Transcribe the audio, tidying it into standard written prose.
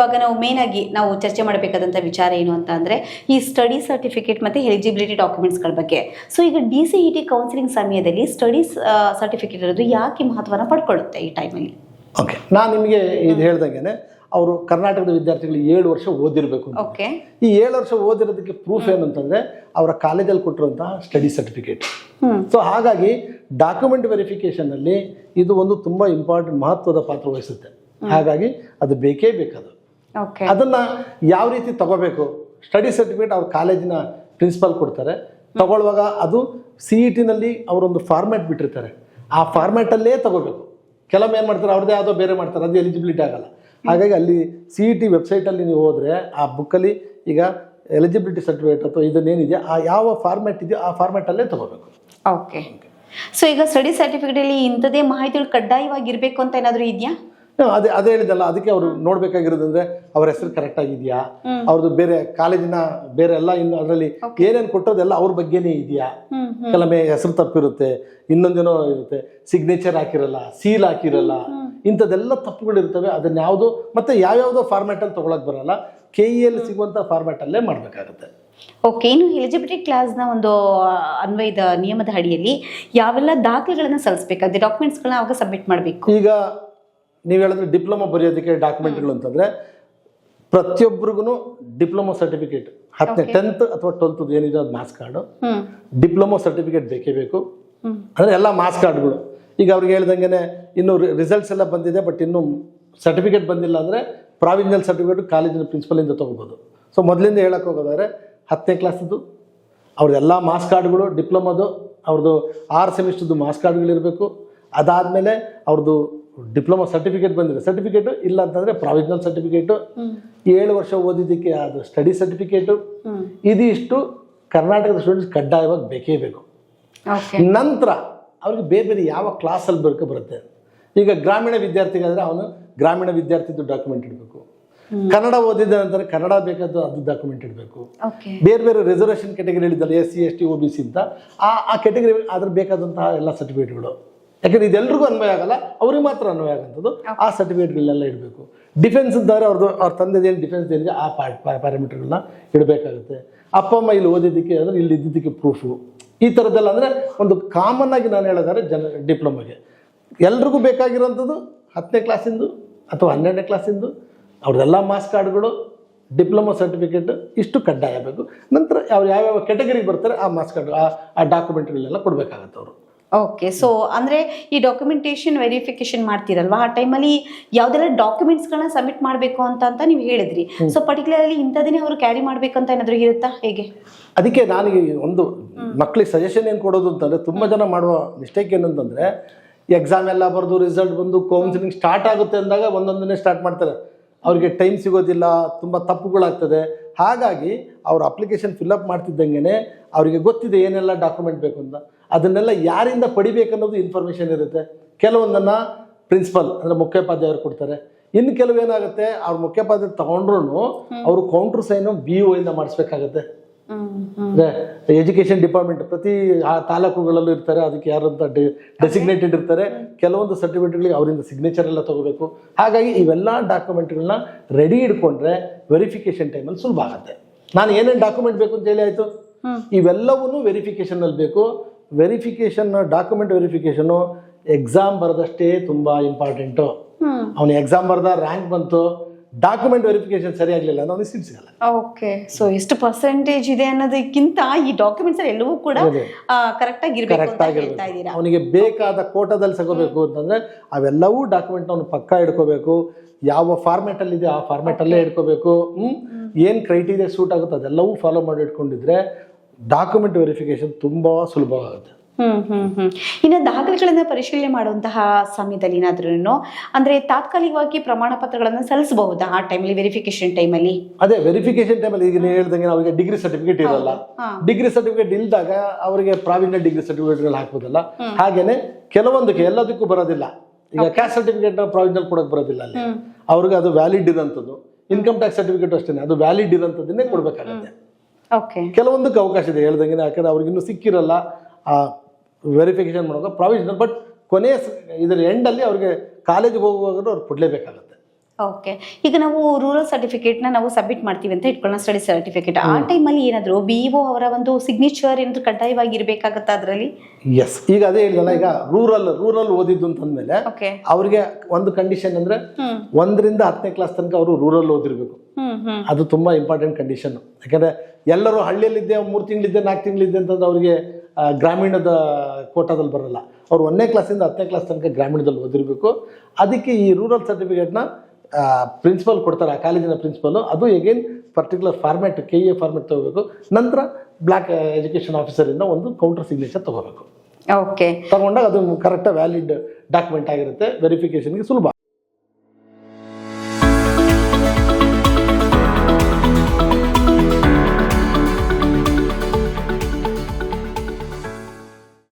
ಇವಾಗ ನಾವು ಮೇನ್ ಆಗಿ ನಾವು ಚರ್ಚೆ ಮಾಡಬೇಕಾದಂಥ ವಿಚಾರ ಏನು ಅಂತ ಅಂದರೆ ಈ ಸ್ಟಡಿ ಸರ್ಟಿಫಿಕೇಟ್ ಮತ್ತು ಎಲಿಜಿಬಿಲಿಟಿ ಡಾಕ್ಯುಮೆಂಟ್ಸ್ಗಳ ಬಗ್ಗೆ. ಸೊ ಈಗ DCET ಕೌನ್ಸಿಲಿಂಗ್ ಸಮಯದಲ್ಲಿ ಸ್ಟಡೀಸ್ ಸರ್ಟಿಫಿಕೇಟ್ ಇರೋದು ಯಾಕೆ ಮಹತ್ವನ ಪಡ್ಕೊಳ್ಳುತ್ತೆ ಈ ಟೈಮಲ್ಲಿ? ಓಕೆ, ನಾನು ನಿಮಗೆ ಇದು ಹೇಳ್ದಂಗೆ ಅವರು ಕರ್ನಾಟಕದ ವಿದ್ಯಾರ್ಥಿಗಳು 7 ವರ್ಷ ಓದಿರಬೇಕು. ಓಕೆ, ಈ 7 ವರ್ಷ ಓದಿರೋದಕ್ಕೆ ಪ್ರೂಫ್ ಏನಂತಂದರೆ ಅವರ ಕಾಲೇಜಲ್ಲಿ ಕೊಟ್ಟಿರುವಂತಹ ಸ್ಟಡಿ ಸರ್ಟಿಫಿಕೇಟ್. ಸೊ ಹಾಗಾಗಿ ಡಾಕ್ಯುಮೆಂಟ್ ವೆರಿಫಿಕೇಷನಲ್ಲಿ ಇದು ಒಂದು ತುಂಬ ಇಂಪಾರ್ಟೆಂಟ್ ಮಹತ್ವದ ಪಾತ್ರ ವಹಿಸುತ್ತೆ. ಹಾಗಾಗಿ ಅದು ಬೇಕೇ ಬೇಕದು. ಅದನ್ನು ಯಾವ ರೀತಿ ತಗೋಬೇಕು? ಸ್ಟಡಿ ಸರ್ಟಿಫಿಕೇಟ್ ಅವ್ರ ಕಾಲೇಜಿನ ಪ್ರಿನ್ಸಿಪಾಲ್ ಕೊಡ್ತಾರೆ. ತಗೊಳ್ಳುವಾಗ ಅದು CET-ನಲ್ಲಿ ಅವರೊಂದು ಫಾರ್ಮ್ಯಾಟ್ ಬಿಟ್ಟಿರ್ತಾರೆ, ಆ ಫಾರ್ಮ್ಯಾಟಲ್ಲೇ ತಗೋಬೇಕು. ಕೆಲವೊಮ್ಮೆ ಏನು ಮಾಡ್ತಾರೆ, ಅವ್ರದ್ದೇ ಯಾವುದೋ ಬೇರೆ ಮಾಡ್ತಾರೆ, ಅದು ಎಲಿಜಿಬಿಲಿಟಿ ಆಗಲ್ಲ. ಹಾಗಾಗಿ ಅಲ್ಲಿ CET ವೆಬ್ಸೈಟಲ್ಲಿ ನೀವು ಹೋದರೆ ಆ ಬುಕ್ಕಲ್ಲಿ ಈಗ ಎಲಿಜಿಬಿಲಿಟಿ ಸರ್ಟಿಫಿಕೇಟ್ ಅಥವಾ ಇದನ್ನೇನಿದೆ ಆ ಯಾವ ಫಾರ್ಮ್ಯಾಟ್ ಇದೆಯೋ ಆ ಫಾರ್ಮ್ಯಾಟಲ್ಲೇ ತಗೋಬೇಕು. ಓಕೆ, ಸೊ ಈಗ ಸ್ಟಡಿ ಸರ್ಟಿಫಿಕೇಟಲ್ಲಿ ಇಂಥದ್ದೇ ಮಾಹಿತಿಗಳು ಕಡ್ಡಾಯವಾಗಿರಬೇಕು ಅಂತ ಏನಾದರೂ ಇದೆಯಾ? ಅದೇ ಹೇಳಿದಲ್ಲ, ಅದಕ್ಕೆ ಅವರು ನೋಡ್ಬೇಕಾಗಿರೋದಂದ್ರೆ ಅವ್ರ ಹೆಸರು ಕರೆಕ್ಟ್ ಆಗಿದೆಯಾ, ಅವ್ರದ್ದು ಬೇರೆ ಕಾಲೇಜಿನ ಬೇರೆ ಎಲ್ಲ ಇನ್ನು ಅದರಲ್ಲಿ ಏನೇನು ಕೊಟ್ಟೋದೆಲ್ಲ ಅವ್ರ ಬಗ್ಗೆನೇ ಇದೆಯಾ. ಕೆಲವೊಮ್ಮೆ ಹೆಸರು ತಪ್ಪಿರುತ್ತೆ, ಇನ್ನೊಂದೇನೋ ಇರುತ್ತೆ, ಸಿಗ್ನೇಚರ್ ಹಾಕಿರಲ್ಲ, ಸೀಲ್ ಹಾಕಿರಲ್ಲ, ಇಂಥದ್ದೆಲ್ಲ ತಪ್ಪುಗಳಿರ್ತವೆ. ಅದನ್ನ ಯಾವುದು ಮತ್ತೆ ಯಾವ್ಯಾವುದೋ ಫಾರ್ಮ್ಯಾಟಲ್ಲಿ ತೊಗೊಳಕ್ ಬರಲ್ಲ, KEಯಲ್ಲಿ ಸಿಗುವಂಥ ಫಾರ್ಮ್ಯಾಟಲ್ಲೇ ಮಾಡಬೇಕಾಗುತ್ತೆ. ಓಕೆ, ಇನ್ನು ಎಲಿಜಿಬಿಲಿಟಿ ಕ್ಲಾಸ್ನ ಒಂದು ಅನ್ವಯದ ನಿಯಮದ ಅಡಿಯಲ್ಲಿ ಯಾವೆಲ್ಲ ದಾಖಲೆಗಳನ್ನು ಸಲ್ಲಿಸಬೇಕಾಗುತ್ತೆ, ಡಾಕ್ಯುಮೆಂಟ್ಸ್ಗಳನ್ನ ಅವಾಗ ಸಬ್ಮಿಟ್ ಮಾಡಬೇಕು? ಈಗ ನೀವು ಹೇಳಿದ್ರೆ ಡಿಪ್ಲೊಮಾ ಬರೆಯೋದಕ್ಕೆ ಡಾಕ್ಯುಮೆಂಟ್ಗಳು ಅಂತಂದರೆ ಪ್ರತಿಯೊಬ್ಬರಿಗೂ ಡಿಪ್ಲೊಮಾ ಸರ್ಟಿಫಿಕೇಟ್ 10th ಅಥವಾ 12th ಏನಿದೆ ಅದು ಮಾರ್ಕ್ಸ್ ಕಾರ್ಡು, ಡಿಪ್ಲೊಮಾ ಸರ್ಟಿಫಿಕೇಟ್ ಬೇಕೇ ಬೇಕು. ಅಂದರೆ ಎಲ್ಲ ಮಾರ್ಕ್ಸ್ ಕಾರ್ಡ್ಗಳು. ಈಗ ಅವ್ರಿಗೆ ಹೇಳ್ದಂಗೆ ಇನ್ನು ರಿಸಲ್ಟ್ಸ್ ಎಲ್ಲ ಬಂದಿದೆ, ಬಟ್ ಇನ್ನೂ ಸರ್ಟಿಫಿಕೇಟ್ ಬಂದಿಲ್ಲ ಅಂದರೆ ಪ್ರಾವಿಷನಲ್ ಸರ್ಟಿಫಿಕೇಟ್ ಕಾಲೇಜಿನ ಪ್ರಿನ್ಸಿಪಲಿಂದ ತೊಗೋಬೋದು. ಸೊ ಮೊದಲಿಂದ ಹೇಳಕ್ಕೆ ಹೋಗೋದಾದ್ರೆ 10ನೇ ಕ್ಲಾಸದ್ದು ಅವ್ರದ್ದೆಲ್ಲ ಮಾರ್ಕ್ಸ್ ಕಾರ್ಡ್ಗಳು, ಡಿಪ್ಲೊಮಾದು ಅವ್ರದ್ದು 6 ಸೆಮಿಸ್ಟರ್ದು ಮಾರ್ಕ್ಸ್ ಕಾರ್ಡ್ಗಳಿರಬೇಕು. ಅದಾದಮೇಲೆ ಅವ್ರದ್ದು ಡಿಪ್ಲೊಮಾ ಸರ್ಟಿಫಿಕೇಟ್ ಬಂದಿದೆ, ಸರ್ಟಿಫಿಕೇಟು ಇಲ್ಲ ಅಂತಂದರೆ ಪ್ರಾವಿಷನಲ್ ಸರ್ಟಿಫಿಕೇಟು, 7 ವರ್ಷ ಓದಿದ್ದಕ್ಕೆ ಅದು ಸ್ಟಡಿ ಸರ್ಟಿಫಿಕೇಟು, ಇದಿಷ್ಟು ಕರ್ನಾಟಕದ ಸ್ಟೂಡೆಂಟ್ಸ್ ಕಡ್ಡಾಯವಾಗಿ ಬೇಕೇ ಬೇಕು. ನಂತರ ಅವ್ರಿಗೆ ಬೇರೆ ಬೇರೆ ಯಾವ ಕ್ಲಾಸಲ್ಲಿ ಬರುತ್ತೆ. ಈಗ ಗ್ರಾಮೀಣ ವಿದ್ಯಾರ್ಥಿಗಾದರೆ ಅವನು ಗ್ರಾಮೀಣ ವಿದ್ಯಾರ್ಥಿದು ಡಾಕ್ಯುಮೆಂಟ್ ಇಡಬೇಕು. ಕನ್ನಡ ಓದಿದ ನಂತರ ಕನ್ನಡ ಬೇಕಾದ ಅದು ಡಾಕ್ಯುಮೆಂಟ್ ಇಡಬೇಕು. ಬೇರೆ ಬೇರೆ ರಿಸರ್ವೇಷನ್ ಕ್ಯಾಟಗರಿ ಹೇಳಿದ್ದಲ್ಲ, SC ST OBC ಅಂತ ಆ ಕ್ಯಾಟಗರಿ ಅದ್ರ ಬೇಕಾದಂತಹ ಎಲ್ಲ ಸರ್ಟಿಫಿಕೇಟ್ಗಳು. ಯಾಕಂದ್ರೆ ಇದೆಲ್ಲರಿಗೂ ಅನ್ವಯ ಆಗಲ್ಲ, ಅವ್ರಿಗೆ ಮಾತ್ರ ಅನ್ವಯ ಆಗೋಂಥದ್ದು ಆ ಸರ್ಟಿಫಿಕೇಟ್ಗಳನ್ನೆಲ್ಲ ಇಡಬೇಕು. ಡಿಫೆನ್ಸ್ ಇದ್ದಾರೆ, ಅವ್ರ ತಂದೆದೇನು ಡಿಫೆನ್ಸ್ ಏನಿದೆ ಆ ಪ್ಯಾರಾಮೀಟರ್ಗಳನ್ನ ಇಡಬೇಕಾಗುತ್ತೆ. ಅಪ್ಪ ಅಮ್ಮ ಇಲ್ಲಿ ಓದಿದ್ದಕ್ಕೆ ಅಂದರೆ ಇಲ್ಲಿ ಇದ್ದಿದ್ದಕ್ಕೆ ಪ್ರೂಫು, ಈ ಥರದ್ದೆಲ್ಲ. ಅಂದರೆ ಒಂದು ಕಾಮನ್ ಆಗಿ ನಾನು ಹೇಳಿದರೆ ಡಿಪ್ಲೊಮಾಗೆ ಎಲ್ರಿಗೂ ಬೇಕಾಗಿರೋಂಥದ್ದು 10ನೇ ಕ್ಲಾಸಿಂದು ಅಥವಾ 12ನೇ ಕ್ಲಾಸಿಂದು ಅವ್ರದ್ದೆಲ್ಲ ಮಾರ್ಕ್ಸ್ ಕಾರ್ಡ್ಗಳು, ಡಿಪ್ಲೊಮಾ ಸರ್ಟಿಫಿಕೇಟ್ ಇಷ್ಟು ಕಡ್ಡಾಯ ಬೇಕು. ನಂತರ ಯಾವ್ಯಾವ ಕ್ಯಾಟಗರಿಗೆ ಬರ್ತಾರೆ ಆ ಮಾರ್ಕ್ಸ್ ಕಾರ್ಡ್ ಆ ಡಾಕ್ಯುಮೆಂಟ್ಗಳನ್ನೆಲ್ಲ ಕೊಡಬೇಕಾಗತ್ತೆ ಅವರು. ಓಕೆ, ಸೊ ಅಂದರೆ ಈ ಡಾಕ್ಯುಮೆಂಟೇಷನ್ ವೆರಿಫಿಕೇಶನ್ ಮಾಡ್ತೀರಲ್ವಾ, ಆ ಟೈಮಲ್ಲಿ ಯಾವುದೆಲ್ಲ ಡಾಕ್ಯುಮೆಂಟ್ಸ್ಗಳನ್ನ ಸಬ್ಮಿಟ್ ಮಾಡಬೇಕು ಅಂತ ನೀವು ಹೇಳಿದ್ರಿ. ಸೊ ಪರ್ಟಿಕ್ಯುಲರ್ಲಿ ಇಂಥದನ್ನೇ ಅವರು ಕ್ಯಾರಿ ಮಾಡಬೇಕಂತ ಏನಾದರೂ ಇರುತ್ತಾ, ಹೇಗೆ? ಅದಕ್ಕೆ ನನಗೆ ಒಂದು ಮಕ್ಕಳಿಗೆ ಸಜೆಷನ್ ಏನು ಕೊಡೋದು ಅಂತಂದರೆ, ತುಂಬ ಜನ ಮಾಡುವ ಮಿಸ್ಟೇಕ್ ಏನಂತಂದರೆ ಎಕ್ಸಾಮ್ ಎಲ್ಲ ಬರೆದು ರಿಸಲ್ಟ್ ಬಂದು ಕೌನ್ಸಿಲಿಂಗ್ ಸ್ಟಾರ್ಟ್ ಆಗುತ್ತೆ ಅಂದಾಗ ಒಂದೊಂದನ್ನೇ ಸ್ಟಾರ್ಟ್ ಮಾಡ್ತಾರೆ. ಅವರಿಗೆ ಟೈಮ್ ಸಿಗೋದಿಲ್ಲ, ತುಂಬ ತಪ್ಪುಗಳಾಗ್ತದೆ. ಹಾಗಾಗಿ ಅವ್ರ ಅಪ್ಲಿಕೇಶನ್ ಫಿಲ್ಅಪ್ ಮಾಡ್ತಿದ್ದಂಗೆ ಅವರಿಗೆ ಗೊತ್ತಿದೆ ಏನೆಲ್ಲ ಡಾಕ್ಯುಮೆಂಟ್ ಬೇಕು ಅಂತ, ಅದನ್ನೆಲ್ಲ ಯಾರಿಂದ ಪಡಿಬೇಕನ್ನೋದು ಇನ್ಫಾರ್ಮೇಷನ್ ಇರುತ್ತೆ. ಕೆಲವೊಂದನ್ನು ಪ್ರಿನ್ಸಿಪಲ್ ಅಂದರೆ ಮುಖ್ಯೋಪಾಧ್ಯಾಯರು ಕೊಡ್ತಾರೆ. ಇನ್ನು ಕೆಲವೇನಾಗುತ್ತೆ, ಅವ್ರ ಮುಖ್ಯೋಪಾಧ್ಯಾಯ ತಗೊಂಡ್ರು ಅವರು ಕೌಂಟ್ರ್ ಸೈನು BO ಇಂದ ಮಾಡಿಸ್ಬೇಕಾಗತ್ತೆ. ಎಜುಕೇಷನ್ ಡಿಪಾರ್ಟ್ಮೆಂಟ್ ಪ್ರತಿ ತಾಲೂಕುಗಳಲ್ಲೂ ಇರ್ತಾರೆ, ಅದಕ್ಕೆ ಯಾರಂತ ಡೆಸಿಗ್ನೇಟೆಡ್ ಇರ್ತಾರೆ. ಕೆಲವೊಂದು ಸರ್ಟಿಫಿಕೇಟ್ಗಳಿಗೆ ಅವರಿಂದ ಸಿಗ್ನೇಚರ್ ಎಲ್ಲ ತಗೋಬೇಕು. ಹಾಗಾಗಿ ಇವೆಲ್ಲ ಡಾಕ್ಯುಮೆಂಟ್ಗಳನ್ನ ರೆಡಿ ಇಟ್ಕೊಂಡ್ರೆ ವೆರಿಫಿಕೇಶನ್ ಟೈಮಲ್ಲಿ ಸುಲಭ ಆಗುತ್ತೆ. ನಾನು ಏನೇನು ಡಾಕ್ಯುಮೆಂಟ್ ಬೇಕು ಅಂತ ಹೇಳಿ ಆಯಿತು, ಇವೆಲ್ಲವೂ ವೆರಿಫಿಕೇಷನಲ್ಲಿ ಬೇಕು. ವೆರಿಫಿಕೇಷನ್ ಡಾಕ್ಯುಮೆಂಟ್ ವೆರಿಫಿಕೇಷನು ಎಕ್ಸಾಮ್ ಬರೆದಷ್ಟೇ ತುಂಬ ಇಂಪಾರ್ಟೆಂಟು. ಅವನು ಎಕ್ಸಾಮ್ ಬರೆದ ರ್ಯಾಂಕ್ ಬಂತು, ಡಾಕ್ಯುಮೆಂಟ್ ವೆರಿಫಿಕೇಶನ್ ಸರಿಯಾಗಲಿಲ್ಲ ಅಂದ್ರೆ ಅವನಿಗೆ ಸೀಟ್ ಸಿಗಲ್ಲ. ಓಕೆ, ಸೊ ಎಷ್ಟು ಪರ್ಸೆಂಟೇಜ್ ಇದೆ ಅನ್ನೋದಕ್ಕಿಂತ ಈ ಡಾಕ್ಯುಮೆಂಟ್ಸ್ ಎಲ್ಲವೂ ಕೂಡ ಕರೆಕ್ಟ್ ಆಗಿರಬೇಕು. ಅವನಿಗೆ ಬೇಕಾದ ಕೋಟಾದಲ್ಲಿ ಸಿಗಬೇಕು ಅಂತಂದ್ರೆ ಅವೆಲ್ಲವೂ ಡಾಕ್ಯುಮೆಂಟ್ ಅವನು ಪಕ್ಕಾ ಇಡ್ಕೋಬೇಕು. ಯಾವ ಫಾರ್ಮ್ಯಾಟ್ ಅಲ್ಲಿ ಇದೆ ಆ ಫಾರ್ಮ್ಯಾಟ್ ಅಲ್ಲೇ ಇಟ್ಕೋಬೇಕು. ಏನು ಕ್ರೈಟೀರಿಯಾ ಸೂಟ್ ಆಗುತ್ತೆ ಅದೆಲ್ಲವೂ ಫಾಲೋ ಮಾಡಿ ಇಟ್ಕೊಂಡಿದ್ರೆ ಡಾಕ್ಯುಮೆಂಟ್ ವೆರಿಫಿಕೇಶನ್ ತುಂಬಾ ಸುಲಭವಾಗುತ್ತೆ. ಇನ್ನು ದಾಖಲೆಗಳನ್ನ ಪರಿಶೀಲನೆ ಮಾಡುವಂತಹ ಸಮಯದಲ್ಲಿ ಏನಾದ್ರೂ ಅಂದ್ರೆ ತಾತ್ಕಾಲಿಕವಾಗಿ ಪ್ರಮಾಣ ಪತ್ರಗಳನ್ನು ಸಲ್ಲಿಸಬಹುದಾ ಆ ಟೈಮಲ್ಲಿ, ವೆರಿಫಿಕೇಶನ್ ಟೈಮಲ್ಲಿ? ಅದೇ ವೆರಿಫಿಕೇಶನ್ ಟೈಮಲ್ಲಿ ಈಗ ನೀವು ಹೇಳ್ದಂಗೆ ಅವರಿಗೆ ಡಿಗ್ರಿ ಸರ್ಟಿಫಿಕೇಟ್ ಇರಲ್ಲ. ಡಿಗ್ರಿ ಸರ್ಟಿಫಿಕೇಟ್ ಇಲ್ದಾಗ ಅವರಿಗೆ ಪ್ರಾವಿಷನಲ್ ಡಿಗ್ರಿ ಸರ್ಟಿಫಿಕೇಟ್ಗಳು ಹಾಕ್ಬೋದಲ್ಲ. ಹಾಗೇನೆ ಕೆಲವೊಂದಕ್ಕೆ ಎಲ್ಲದಕ್ಕೂ ಬರೋದಿಲ್ಲ. ಈಗ ಕ್ಯಾಸ್ಟ್ ಸರ್ಟಿಫಿಕೇಟ್ ಪ್ರಾವಿಷನಲ್ ಕೊಡೋಕೆ ಬರೋದಿಲ್ಲ ಅಲ್ಲಿ, ಅವ್ರಿಗೆ ಅದು ವ್ಯಾಲಿಡ್ ಇರೋಂಥದ್ದು. ಇನ್ಕಮ್ ಟ್ಯಾಕ್ಸ್ ಸರ್ಟಿಫಿಕೇಟ್ ಅಷ್ಟೇ, ಅದು ವ್ಯಾಲಿಡ್ ಇರೋಂಥದ್ದನ್ನೇ ಕೊಡಬೇಕಾಗುತ್ತೆ. ಕೆಲವೊಂದಕ್ಕೆ ಅವಕಾಶ ಇದೆ ಹೇಳ್ದಂಗೆ, ಯಾಕಂದ್ರೆ ಅವ್ರಿಗೆ ಇನ್ನೂ ಸಿಕ್ಕಿರಲ್ಲ ಆ ವೆರಿಫಿಕೇಶನ್ ಮಾಡೋಕೆ ಪ್ರಾವಿಷನಲ್. ಬಟ್ ಕೊನೆಯ ಇದರ ಎಂಡಲ್ಲಿ ಅವ್ರಿಗೆ ಕಾಲೇಜಿಗೆ ಹೋಗುವಾಗ ಅವ್ರು ಕೊಡಲೇಬೇಕಾಗತ್ತೆ. ಓಕೆ, ಈಗ ನಾವು ರೂರಲ್ ಸರ್ಟಿಫಿಕೇಟ್ನ ನಾವು ಸಬ್ಮಿಟ್ ಮಾಡ್ತೀವಿ ಅಂತ ಇಟ್ಕೊಳ್ಳೋಣ, ಸ್ಟಡಿ ಸರ್ಟಿಫಿಕೇಟ್. ಆ ಟೈಮಲ್ಲಿ ಏನಾದರೂ BEO ಅವರ ಒಂದು ಸಿಗ್ನೇಚರ್ ಏನಾದರೂ ಕಡ್ಡಾಯವಾಗಿ ಇರಬೇಕಾಗತ್ತಾ ಅದರಲ್ಲಿ? ಎಸ್, ಈಗ ಅದೇ ಹೇಳಿದಲ್ಲ, ಈಗ ರೂರಲ್ ಓದಿದ್ದು ಅಂತಂದ್ಮೇಲೆ ಓಕೆ. ಅವ್ರಿಗೆ ಒಂದು ಕಂಡೀಷನ್ ಅಂದ್ರೆ 1ರಿಂದ 10ನೇ ಕ್ಲಾಸ್ ತನಕ ಅವರು ರೂರಲ್ ಓದಿರ್ಬೇಕು. ಅದು ತುಂಬಾ ಇಂಪಾರ್ಟೆಂಟ್ ಕಂಡೀಷನ್. ಯಾಕಂದ್ರೆ ಎಲ್ಲರೂ ಹಳ್ಳಿಯಲ್ಲಿದ್ದೆ 3 ತಿಂಗಳಿದ್ದೆ 4 ತಿಂಗಳಿದ್ದೆ ಅಂತಂದ್ರೆ ಅವರಿಗೆ ಗ್ರಾಮೀಣದ ಕೋಟಾದಲ್ಲಿ ಬರಲ್ಲ. ಅವ್ರು 1ನೇ ಕ್ಲಾಸಿಂದ 10ನೇ ಕ್ಲಾಸ್ ತನಕ ಗ್ರಾಮೀಣದಲ್ಲಿ ಓದಿರಬೇಕು. ಅದಕ್ಕೆ ಈ ರೂರಲ್ ಸರ್ಟಿಫಿಕೇಟ್ನ ಪ್ರಿನ್ಸಿಪಲ್ ಕೊಡ್ತಾರೆ, ಆ ಕಾಲೇಜಿನ ಪ್ರಿನ್ಸಿಪಲ್. ಅದು again particular format, KE format ತಗೋಬೇಕು. ನಂತರ ಬ್ಲಾಕ್ ಎಜುಕೇಷನ್ ಆಫೀಸರಿಂದ ಒಂದು ಕೌಂಟರ್ ಸಿಗ್ನೇಚರ್ ತಗೋಬೇಕು. ಓಕೆ, ತಗೊಂಡಾಗ ಅದು ಕರೆಕ್ಟಾಗಿ ವ್ಯಾಲಿಡ್ ಡಾಕ್ಯುಮೆಂಟ್ ಆಗಿರುತ್ತೆ, ವೆರಿಫಿಕೇಶನ್ಗೆ ಸುಲಭ.